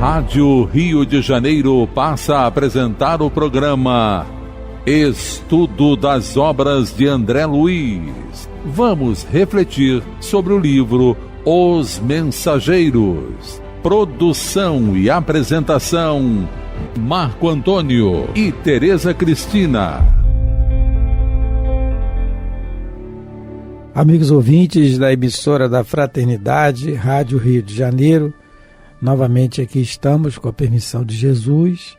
Rádio Rio de Janeiro passa a apresentar o programa Estudo das Obras de André Luiz. Vamos refletir sobre o livro Os Mensageiros. Produção e apresentação, Marco Antônio e Tereza Cristina. Amigos ouvintes da emissora da Fraternidade, Rádio Rio de Janeiro, novamente aqui estamos com a permissão de Jesus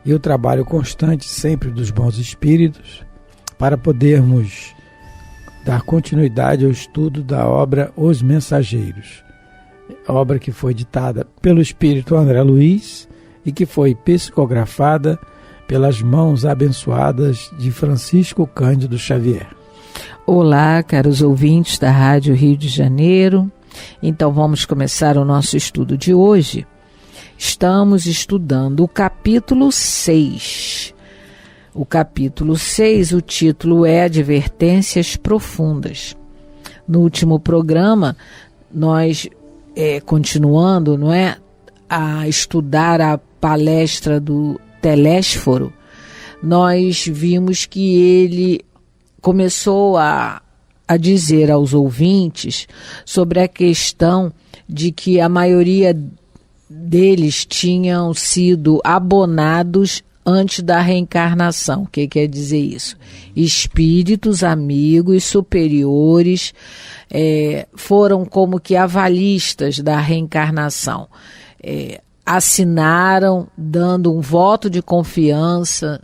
e o trabalho constante sempre dos bons espíritos para podermos dar continuidade ao estudo da obra Os Mensageiros, obra que foi ditada pelo espírito André Luiz e que foi psicografada pelas mãos abençoadas de Francisco Cândido Xavier. Olá, caros ouvintes da Rádio Rio de Janeiro. Então vamos começar o nosso estudo de hoje. Estamos estudando o capítulo 6. O capítulo 6, o título é Advertências Profundas. No último programa, nós continuando, a estudar a palestra do Telésforo, nós vimos que ele começou a dizer aos ouvintes sobre a questão de que a maioria deles tinham sido abonados antes da reencarnação. O que quer dizer isso? Espíritos, amigos, superiores, foram como que avalistas da reencarnação. Assinaram, dando um voto de confiança,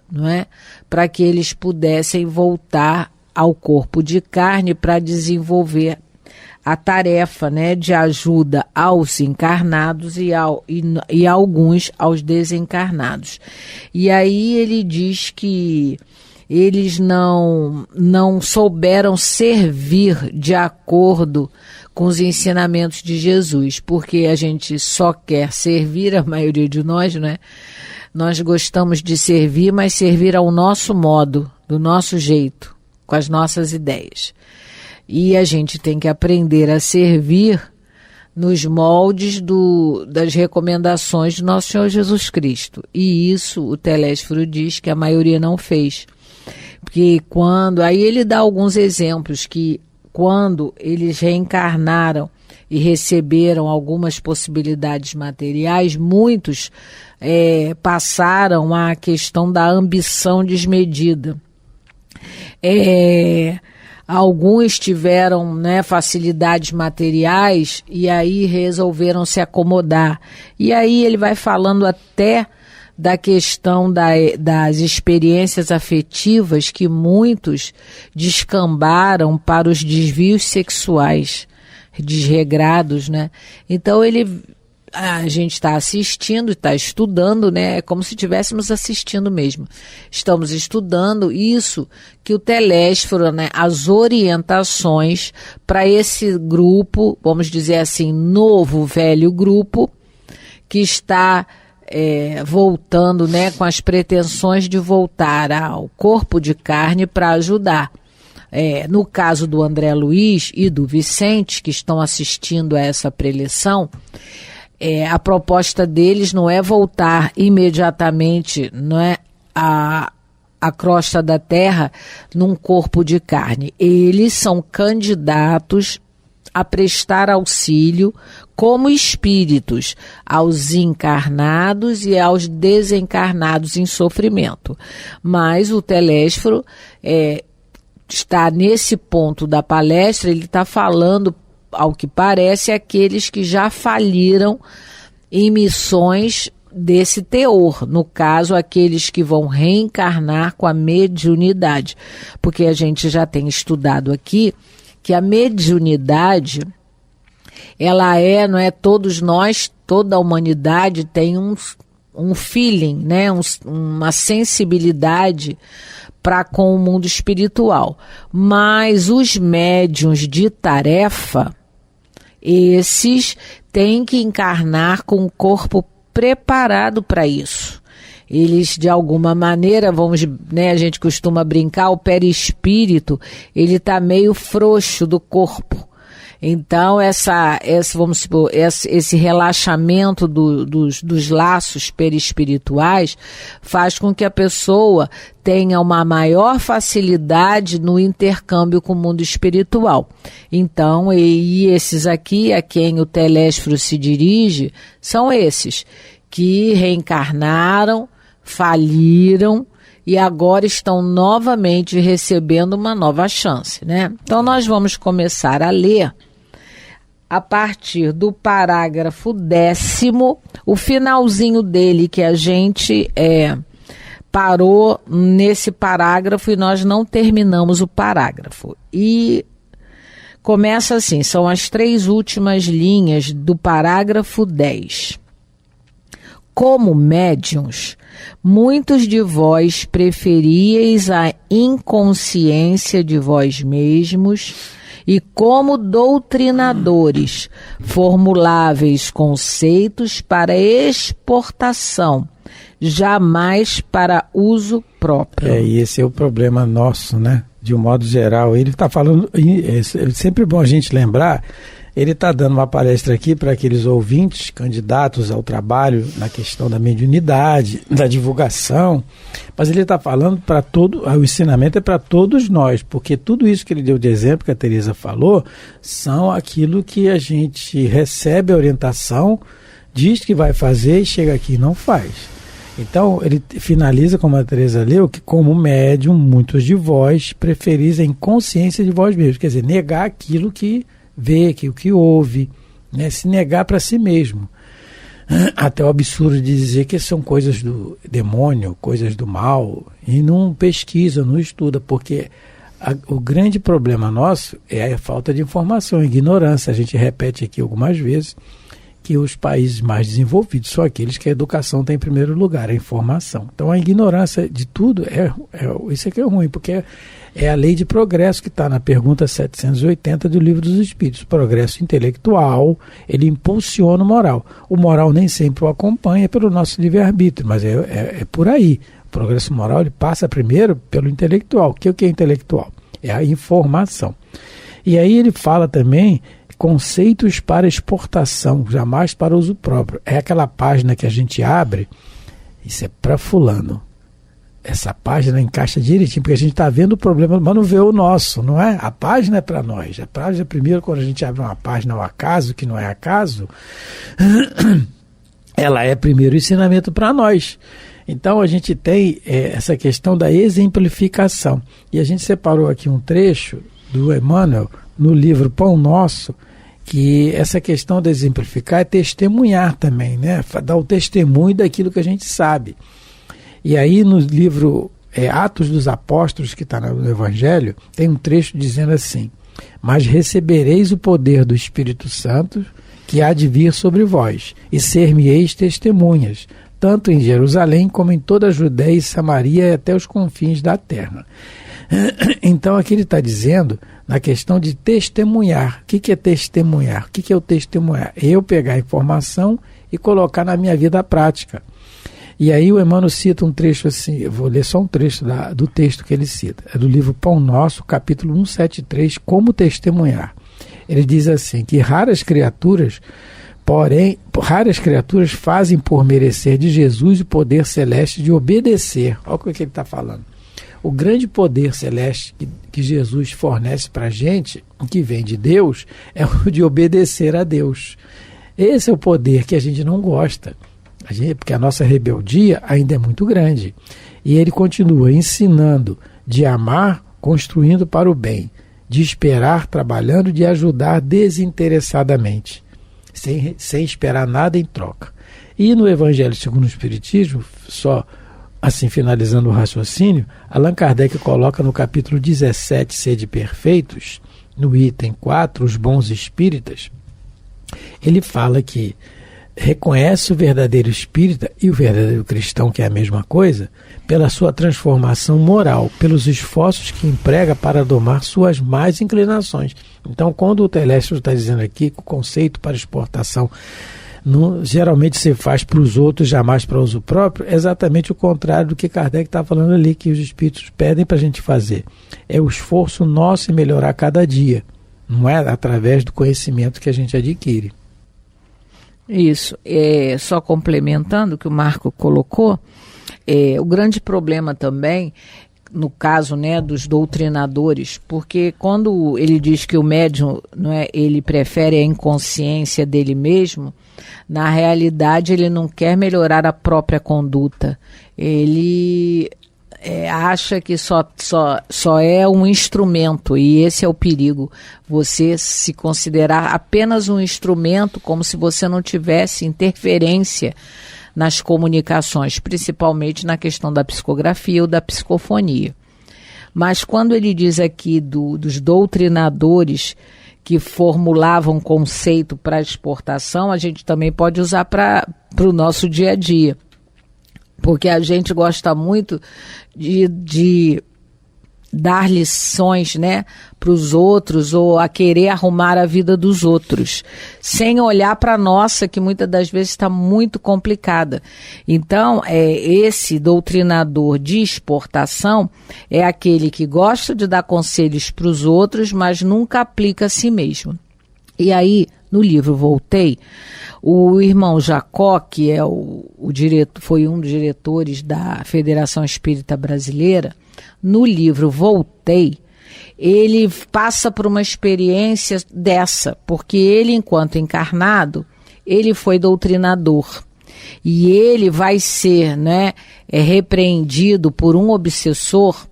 para que eles pudessem voltar ao corpo de carne para desenvolver a tarefa, de ajuda aos encarnados e alguns aos desencarnados. E aí ele diz que eles não souberam servir de acordo com os ensinamentos de Jesus, porque a gente só quer servir, a maioria de nós, Nós gostamos de servir, mas servir ao nosso modo, do nosso jeito, com as nossas ideias. E a gente tem que aprender a servir nos moldes das recomendações do nosso Senhor Jesus Cristo. E isso o Telésforo diz que a maioria não fez. Porque aí ele dá alguns exemplos que quando eles reencarnaram e receberam algumas possibilidades materiais, muitos passaram à questão da ambição desmedida. Alguns tiveram facilidades materiais e aí resolveram se acomodar. E aí ele vai falando até da questão das experiências afetivas que muitos descambaram para os desvios sexuais desregrados, Então a gente está assistindo, está estudando, é como se estivéssemos assistindo mesmo. Estamos estudando isso que o Telésforo, as orientações para esse grupo, vamos dizer assim, novo, velho grupo, que está voltando, com as pretensões de voltar ao corpo de carne para ajudar. No caso do André Luiz e do Vicente, que estão assistindo a essa preleção, a proposta deles não é voltar imediatamente à crosta da terra num corpo de carne. Eles são candidatos a prestar auxílio como espíritos aos encarnados e aos desencarnados em sofrimento. Mas o Telésforo está nesse ponto da palestra, ele está falando, ao que parece, aqueles que já faliram em missões desse teor, no caso, aqueles que vão reencarnar com a mediunidade, porque a gente já tem estudado aqui que a mediunidade, ela não é todos nós, toda a humanidade tem um feeling, uma sensibilidade para com o mundo espiritual, mas os médiuns de tarefa, esses têm que encarnar com o corpo preparado para isso. Eles, de alguma maneira, a gente costuma brincar, o perispírito, ele está meio frouxo do corpo. Então, vamos supor, esse relaxamento dos laços perispirituais faz com que a pessoa tenha uma maior facilidade no intercâmbio com o mundo espiritual. Então, e esses aqui, a quem o telésforo se dirige, são esses que reencarnaram, faliram, e agora estão novamente recebendo uma nova chance, né? Então, nós vamos começar a ler a partir do parágrafo 10º, o finalzinho dele, que a gente parou nesse parágrafo e nós não terminamos o parágrafo. E começa assim, são as 3 últimas linhas do parágrafo 10. Como médiuns, muitos de vós preferíeis a inconsciência de vós mesmos e como doutrinadores formuláveis conceitos para exportação, jamais para uso próprio. E esse é o problema nosso, né? De um modo geral. Ele está falando, é sempre bom a gente lembrar. Ele está dando uma palestra aqui para aqueles ouvintes, candidatos ao trabalho na questão da mediunidade, da divulgação, mas ele está falando para todo, o ensinamento é para todos nós, porque tudo isso que ele deu de exemplo, que a Teresa falou, são aquilo que a gente recebe a orientação, diz que vai fazer e chega aqui e não faz. Então, ele finaliza, como a Teresa leu, que como médium, muitos de vós preferis a inconsciência de vós mesmos, quer dizer, negar aquilo que vê, o que ouve, né? Se negar para si mesmo. Até o absurdo de dizer que são coisas do demônio, coisas do mal, e não pesquisa, não estuda, porque o grande problema nosso é a falta de informação, a ignorância. A gente repete aqui algumas vezes que os países mais desenvolvidos são aqueles que a educação está em primeiro lugar, a informação. Então a ignorância de tudo, isso aqui é ruim, porque é a lei de progresso que está na pergunta 780 do Livro dos Espíritos. O progresso intelectual, ele impulsiona o moral. O moral nem sempre o acompanha pelo nosso livre-arbítrio, mas é por aí. O progresso moral ele passa primeiro pelo intelectual. O que é intelectual? É a informação. E aí ele fala também conceitos para exportação, jamais para uso próprio. É aquela página que a gente abre, isso é para fulano. Essa página encaixa direitinho, porque a gente está vendo o problema, mas não vê o nosso, não é? A página é para nós. A página, primeiro, quando a gente abre uma página ao acaso, que não é acaso, ela é primeiro ensinamento para nós. Então a gente tem essa questão da exemplificação. E a gente separou aqui um trecho do Emmanuel, no livro Pão Nosso, que essa questão de exemplificar é testemunhar também, né? Dar o testemunho daquilo que a gente sabe. E aí no livro Atos dos Apóstolos, que está no Evangelho, tem um trecho dizendo assim: mas recebereis o poder do Espírito Santo que há de vir sobre vós, e ser-me-eis testemunhas, tanto em Jerusalém como em toda a Judéia e Samaria e até os confins da terra. Então aqui ele está dizendo na questão de testemunhar. O que é testemunhar? O que é o testemunhar? Eu pegar a informação e colocar na minha vida prática. E aí o Emmanuel cita um trecho assim, eu vou ler só um trecho do texto que ele cita, é do livro Pão Nosso, capítulo 173, Como Testemunhar. Ele diz assim, que raras criaturas fazem por merecer de Jesus o poder celeste de obedecer. Olha o que ele está falando. O grande poder celeste que Jesus fornece para a gente, que vem de Deus, é o de obedecer a Deus. Esse é o poder que a gente não gosta. Porque a nossa rebeldia ainda é muito grande. E ele continua ensinando de amar, construindo para o bem, de esperar, trabalhando, de ajudar desinteressadamente, sem esperar nada em troca. E no Evangelho segundo o Espiritismo, só assim finalizando o raciocínio, Allan Kardec coloca no capítulo 17, Sede Perfeitos, no item 4, os bons espíritas, ele fala que reconhece o verdadeiro espírita e o verdadeiro cristão, que é a mesma coisa, pela sua transformação moral, pelos esforços que emprega para domar suas más inclinações. Então, quando o Telésforo está dizendo aqui que o conceito para exportação geralmente se faz para os outros, jamais para uso próprio, é exatamente o contrário do que Kardec está falando ali, que os espíritos pedem para a gente fazer. É o esforço nosso em melhorar cada dia. não é através do conhecimento que a gente adquire. Isso, só complementando o que o Marco colocou, o grande problema também, no caso, né, dos doutrinadores, porque quando ele diz que o médium, não é, ele prefere a inconsciência dele mesmo, na realidade ele não quer melhorar a própria conduta, ele acha que só é um instrumento, e esse é o perigo, você se considerar apenas um instrumento, como se você não tivesse interferência nas comunicações, principalmente na questão da psicografia ou da psicofonia. Mas quando ele diz aqui dos doutrinadores que formulavam conceito para exportação, a gente também pode usar para o nosso dia a dia. Porque a gente gosta muito de dar lições, né, para os outros, ou a querer arrumar a vida dos outros, sem olhar para a nossa, que muitas das vezes está muito complicada. Então, esse doutrinador de exportação é aquele que gosta de dar conselhos para os outros, mas nunca aplica a si mesmo. E aí, no livro Voltei, o irmão Jacó, que é foi um dos diretores da Federação Espírita Brasileira, no livro Voltei, ele passa por uma experiência dessa, porque ele, enquanto encarnado, ele foi doutrinador. E ele vai ser, né, repreendido por um obsessor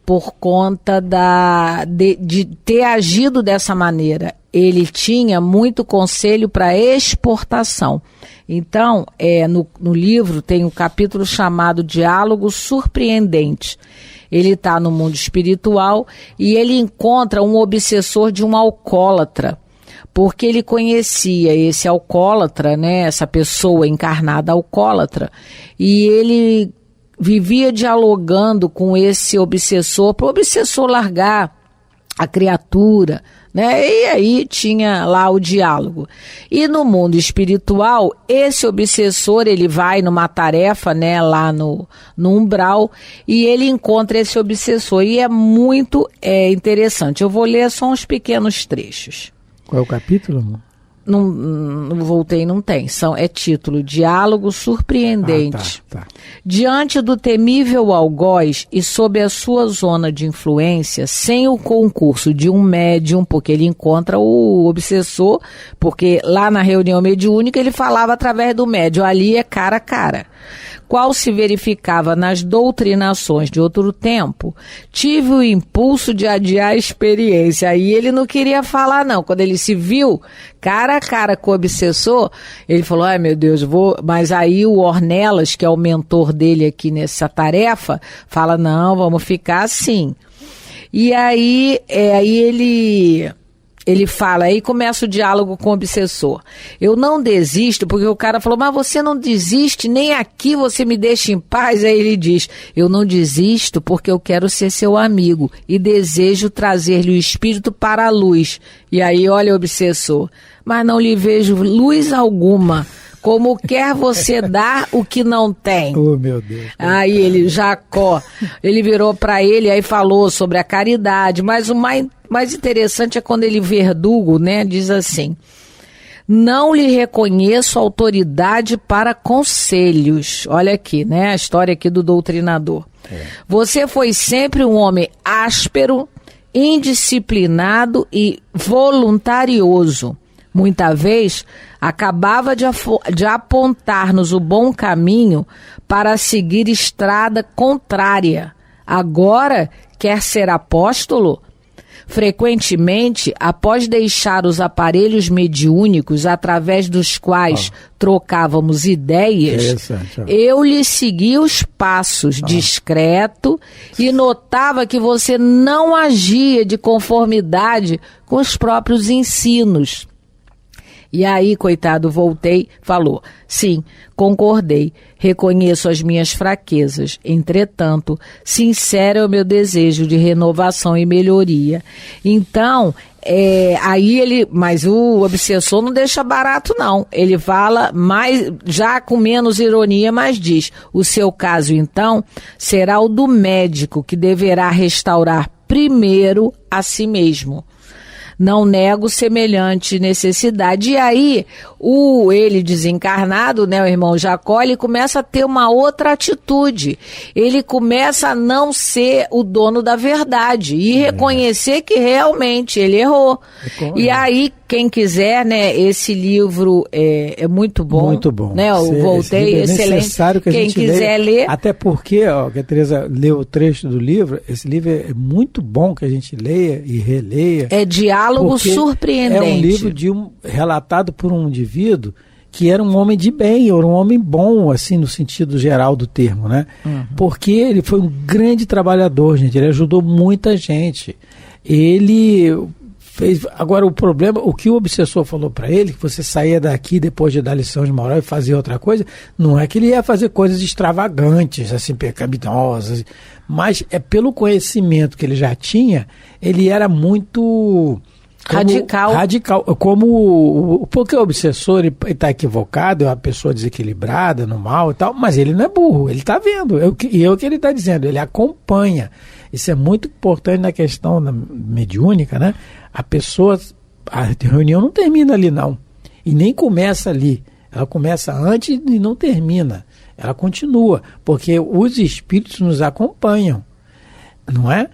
por conta de ter agido dessa maneira. Ele tinha muito conselho para exportação. Então, no livro tem um capítulo chamado Diálogo Surpreendente. Ele está no mundo espiritual e ele encontra um obsessor de um alcoólatra, porque ele conhecia esse alcoólatra, né, essa pessoa encarnada alcoólatra, e ele vivia dialogando com esse obsessor, para o obsessor largar a criatura, né? E aí tinha lá o diálogo. E no mundo espiritual, esse obsessor, ele vai numa tarefa, né, lá no umbral, e ele encontra esse obsessor. E é muito interessante. Eu vou ler só uns pequenos trechos. Qual é o capítulo, amor? Não voltei, não tem. É título Diálogo Surpreendente. Tá. Diante do temível algoz e sob a sua zona de influência, sem o concurso de um médium, porque ele encontra o obsessor, porque lá na reunião mediúnica ele falava através do médium, ali é cara a cara. Qual se verificava nas doutrinações de outro tempo, tive o impulso de adiar a experiência. Aí ele não queria falar, não. Quando ele se viu cara a cara com o obsessor, ele falou, ai meu Deus, mas aí o Ornelas, que é o mentor dele aqui nessa tarefa, fala, não, vamos ficar assim. E aí ele fala, aí começa o diálogo com o obsessor. Eu não desisto, porque o cara falou, mas você não desiste, nem aqui você me deixa em paz. Aí ele diz, eu não desisto porque eu quero ser seu amigo e desejo trazer-lhe o espírito para a luz. E aí olha o obsessor, mas não lhe vejo luz alguma. Como quer você dar o que não tem? Oh, meu Deus. Aí Jacó, ele virou para ele, aí falou sobre a caridade, mas o mais interessante é quando ele verdugo, né, diz assim, não lhe reconheço autoridade para conselhos. Olha aqui, né, a história aqui do doutrinador. Você foi sempre um homem áspero, indisciplinado e voluntarioso. Muita vez, acabava de apontar-nos o bom caminho para seguir estrada contrária. Agora, quer ser apóstolo? Frequentemente, após deixar os aparelhos mediúnicos através dos quais trocávamos ideias, eu lhe segui os passos discreto e notava que você não agia de conformidade com os próprios ensinos. E aí, coitado, voltei, falou, sim, concordei, reconheço as minhas fraquezas, entretanto, sincero é o meu desejo de renovação e melhoria. Então, mas o obsessor não deixa barato não, ele fala mais, já com menos ironia, mas diz, o seu caso então será o do médico que deverá restaurar primeiro a si mesmo. não nego semelhante necessidade. E aí, ele desencarnado, né, o irmão Jacó, ele começa a ter uma outra atitude. Ele começa a não ser o dono da verdade e reconhecer que realmente ele errou. E aí, quem quiser, né, esse livro é muito bom. Muito bom. Né, eu voltei, é excelente. Necessário que a quem gente quiser leia, ler. Até porque, que a Teresa leu o trecho do livro, esse livro é muito bom que a gente leia e releia. É diálogo surpreendente. É um livro relatado por um indivíduo que era um homem de bem, era um homem bom, assim, no sentido geral do termo, né? Porque ele foi um grande trabalhador, gente, ele ajudou muita gente. Ele fez. Agora, o problema, o que o obsessor falou para ele, que você saía daqui depois de dar lição de moral e fazia outra coisa, não é que ele ia fazer coisas extravagantes, assim, pecaminosas, mas é pelo conhecimento que ele já tinha, ele era muito radical. Porque o obsessor está equivocado, é uma pessoa desequilibrada no mal e tal, mas ele não é burro, ele está vendo, é o que ele está dizendo, ele acompanha. Isso é muito importante na questão mediúnica, né? A reunião não termina ali, não. E nem começa ali. Ela começa antes e não termina. Ela continua, porque os espíritos nos acompanham, não é?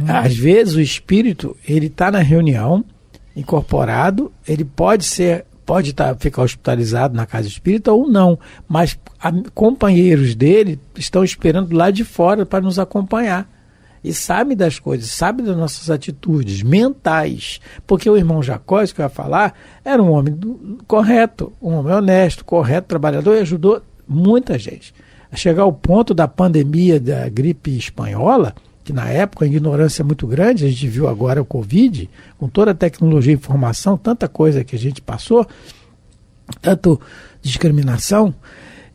Às vezes o espírito, ele está na reunião, incorporado, ele pode ficar hospitalizado na casa espírita ou não, mas companheiros dele estão esperando lá de fora para nos acompanhar. E sabe das coisas, sabe das nossas atitudes mentais. Porque o irmão Jacó, isso que eu ia falar, era um homem correto, um homem honesto, correto, trabalhador, e ajudou muita gente. A chegar ao ponto da pandemia da gripe espanhola, que na época a ignorância é muito grande, a gente viu agora o Covid, com toda a tecnologia e informação, tanta coisa que a gente passou, tanto discriminação.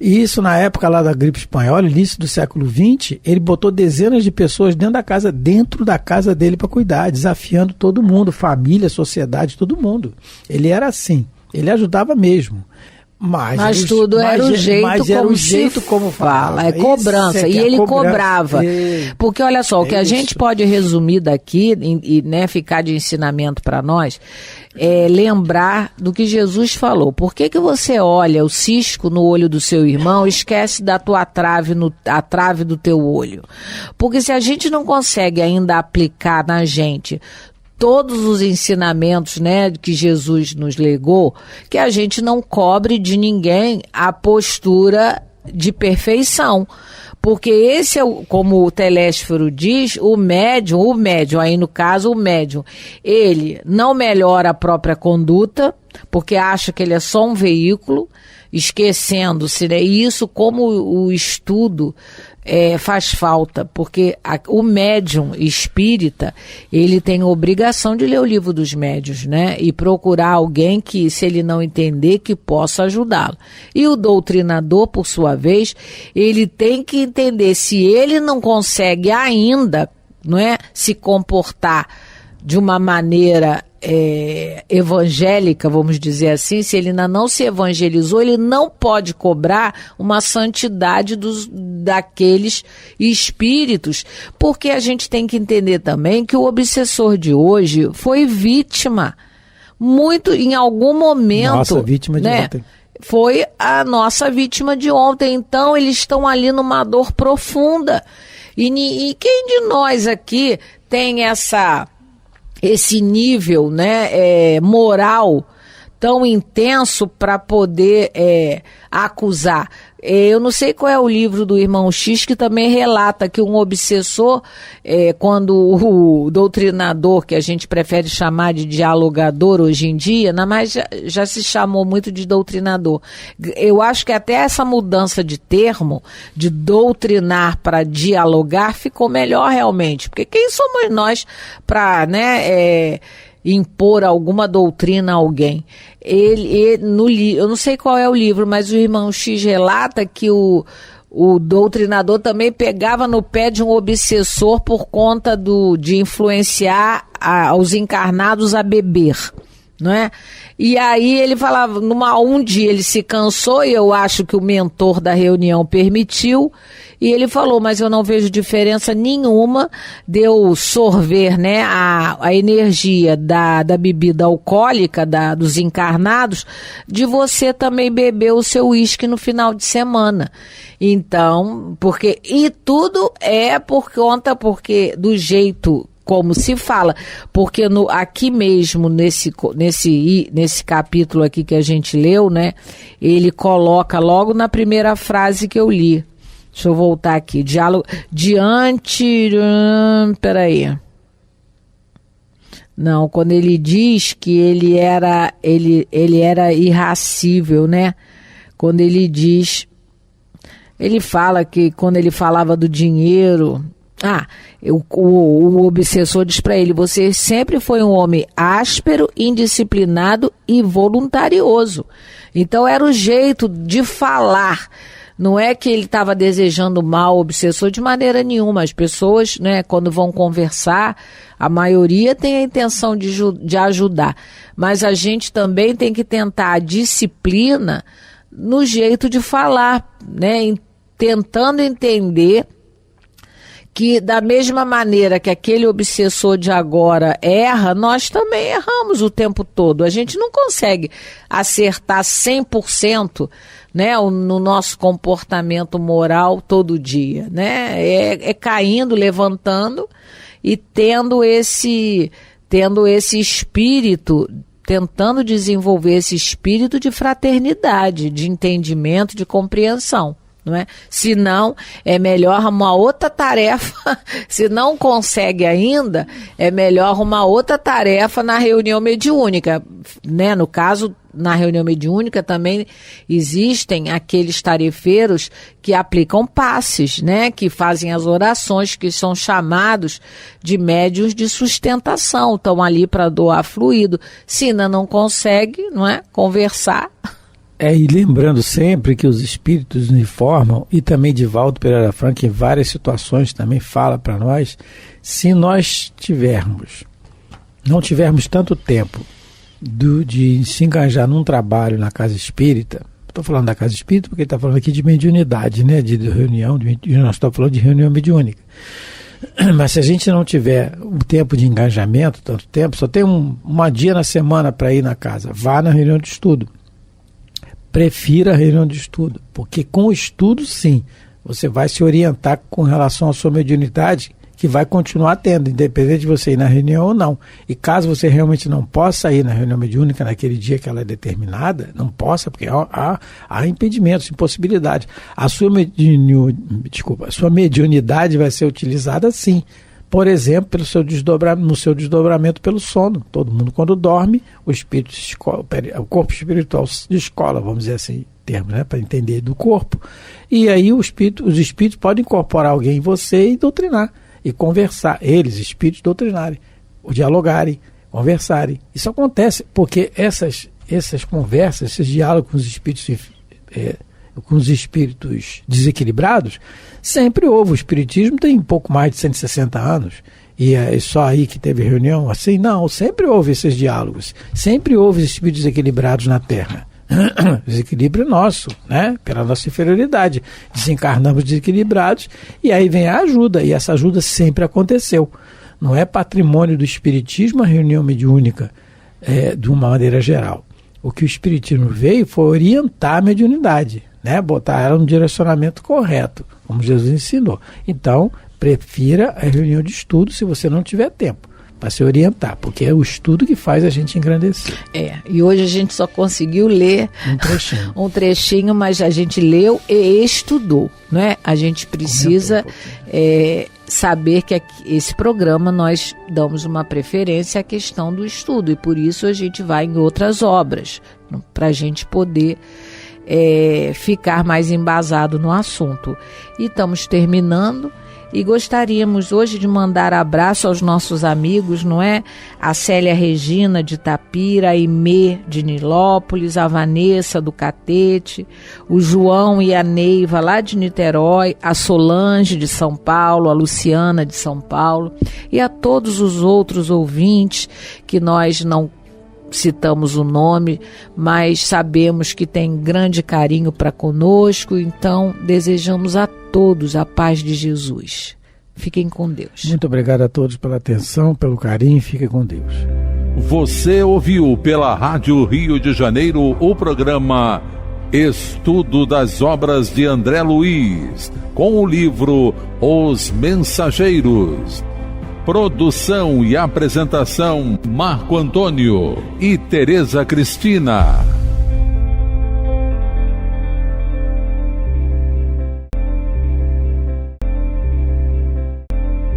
E isso na época lá da gripe espanhola, início do século XX, ele botou dezenas de pessoas dentro da casa dele para cuidar, desafiando todo mundo, família, sociedade, todo mundo. Ele era assim, ele ajudava mesmo. Mas tudo era o jeito como fala. É cobrança. E ele cobrava. Porque olha só, o que a gente pode resumir daqui e né, ficar de ensinamento para nós é lembrar do que Jesus falou. Por que você olha o cisco no olho do seu irmão e esquece da tua trave, a trave do teu olho? Porque se a gente não consegue ainda aplicar na gente todos os ensinamentos, né, que Jesus nos legou, que a gente não cobre de ninguém a postura de perfeição. Porque esse é, como o Telésforo diz, o médium, aí no caso o médium, ele não melhora a própria conduta, porque acha que ele é só um veículo, esquecendo-se, né? E isso, como o estudo faz falta, porque o médium espírita, ele tem a obrigação de ler o livro dos médiuns, né? E procurar alguém que, se ele não entender, que possa ajudá-lo. E o doutrinador, por sua vez, ele tem que entender, se ele não consegue ainda, não é, se comportar de uma maneira evangélica, vamos dizer assim, se ele ainda não se evangelizou, ele não pode cobrar uma santidade daqueles espíritos, porque a gente tem que entender também que o obsessor de hoje foi vítima, muito, em algum momento, nossa vítima de ontem. Foi a nossa vítima de ontem, então eles estão ali numa dor profunda, e quem de nós aqui tem esse nível, né, moral tão intenso para poder acusar? Eu não sei qual é o livro do irmão X que também relata que um obsessor, quando o doutrinador, que a gente prefere chamar de dialogador hoje em dia, mas já se chamou muito de doutrinador. Eu acho que até essa mudança de termo, de doutrinar para dialogar, ficou melhor realmente, porque quem somos nós para, né, impor alguma doutrina a alguém? Eu não sei qual é o livro, mas o irmão X relata que o doutrinador também pegava no pé de um obsessor por conta de influenciar os encarnados a beber, não é? E aí ele falava, um dia ele se cansou e eu acho que o mentor da reunião permitiu, e ele falou, mas eu não vejo diferença nenhuma de eu sorver, né, a energia da bebida alcoólica dos encarnados, de você também beber o seu uísque no final de semana. Então, e tudo é porque do jeito como se fala, porque aqui mesmo, nesse capítulo aqui que a gente leu, né, ele coloca logo na primeira frase que eu li. Deixa eu voltar aqui. Diálogo peraí. Não, quando ele diz que ele era irracível, né? Quando ele diz, ele fala que quando ele falava do dinheiro, o obsessor diz para ele, você sempre foi um homem áspero, indisciplinado e voluntarioso. Então era o jeito de falar. Não é que ele estava desejando mal ao obsessor de maneira nenhuma. As pessoas, né, quando vão conversar, a maioria tem a intenção de ajudar. Mas a gente também tem que tentar a disciplina no jeito de falar, né, tentando entender que da mesma maneira que aquele obsessor de agora erra, nós também erramos o tempo todo. A gente não consegue acertar 100%, né, no nosso comportamento moral todo dia, né? É caindo, levantando e tendo esse espírito, tentando desenvolver esse espírito de fraternidade, de entendimento, de compreensão. Não é? Se não, é melhor arrumar outra tarefa. Se não consegue ainda, é melhor arrumar outra tarefa na reunião mediúnica, né? No caso, na reunião mediúnica também existem aqueles tarefeiros que aplicam passes, né? Que fazem as orações, que são chamados de médiuns de sustentação, estão ali para doar fluido. Se ainda não consegue, não é? Conversar. E lembrando sempre que os espíritos nos informam, e também Divaldo Pereira Franco, em várias situações, também fala para nós, se nós não tivermos tanto tempo de se engajar num trabalho na casa espírita, estou falando da casa espírita porque ele está falando aqui de mediunidade, né, de reunião, nós estamos falando de reunião mediúnica. Mas se a gente não tiver o tempo de engajamento, tanto tempo, só tem um dia na semana para ir na casa, vá na reunião de estudo. Prefira a reunião de estudo, porque com o estudo, sim, você vai se orientar com relação à sua mediunidade, que vai continuar tendo, independente de você ir na reunião ou não. E caso você realmente não possa ir na reunião mediúnica naquele dia que ela é determinada, não possa, porque há impedimentos, impossibilidades. A sua mediunidade vai ser utilizada, sim. Por exemplo, no seu desdobramento pelo sono. Todo mundo, quando dorme, o corpo espiritual descola, vamos dizer assim, termo, né, para entender do corpo. E aí os espíritos podem incorporar alguém em você e doutrinar, e conversar. Eles, espíritos, doutrinarem, ou dialogarem, conversarem. Isso acontece porque essas conversas, esses diálogos com os espíritos desequilibrados, sempre houve. O espiritismo tem pouco mais de 160 anos, e é só aí que teve reunião assim? Não, sempre houve esses diálogos, sempre houve espíritos desequilibrados na Terra. O desequilíbrio é nosso, né? Pela nossa inferioridade, desencarnamos desequilibrados, e aí vem a ajuda, e essa ajuda sempre aconteceu. Não é patrimônio do espiritismo a reunião mediúnica, de uma maneira geral. O que o espiritismo veio foi orientar a mediunidade, né? Botar ela no direcionamento correto, como Jesus ensinou. Então, prefira a reunião de estudo se você não tiver tempo para se orientar, porque é o estudo que faz a gente engrandecer. E hoje a gente só conseguiu ler um trechinho, mas a gente leu e estudou, né? A gente precisa saber que esse programa nós damos uma preferência à questão do estudo, e por isso a gente vai em outras obras, para a gente poder ficar mais embasado no assunto. E estamos terminando, e gostaríamos hoje de mandar abraço aos nossos amigos, não é? A Célia Regina de Itapira, a Imê de Nilópolis, a Vanessa do Catete, o João e a Neiva lá de Niterói, a Solange de São Paulo, a Luciana de São Paulo, e a todos os outros ouvintes que nós não citamos o nome, mas sabemos que tem grande carinho para conosco, então desejamos a todos a paz de Jesus. Fiquem com Deus. Muito obrigado a todos pela atenção, pelo carinho, fiquem com Deus. Você ouviu pela Rádio Rio de Janeiro o programa Estudo das Obras de André Luiz, com o livro Os Mensageiros. Produção e apresentação Marco Antônio e Tereza Cristina.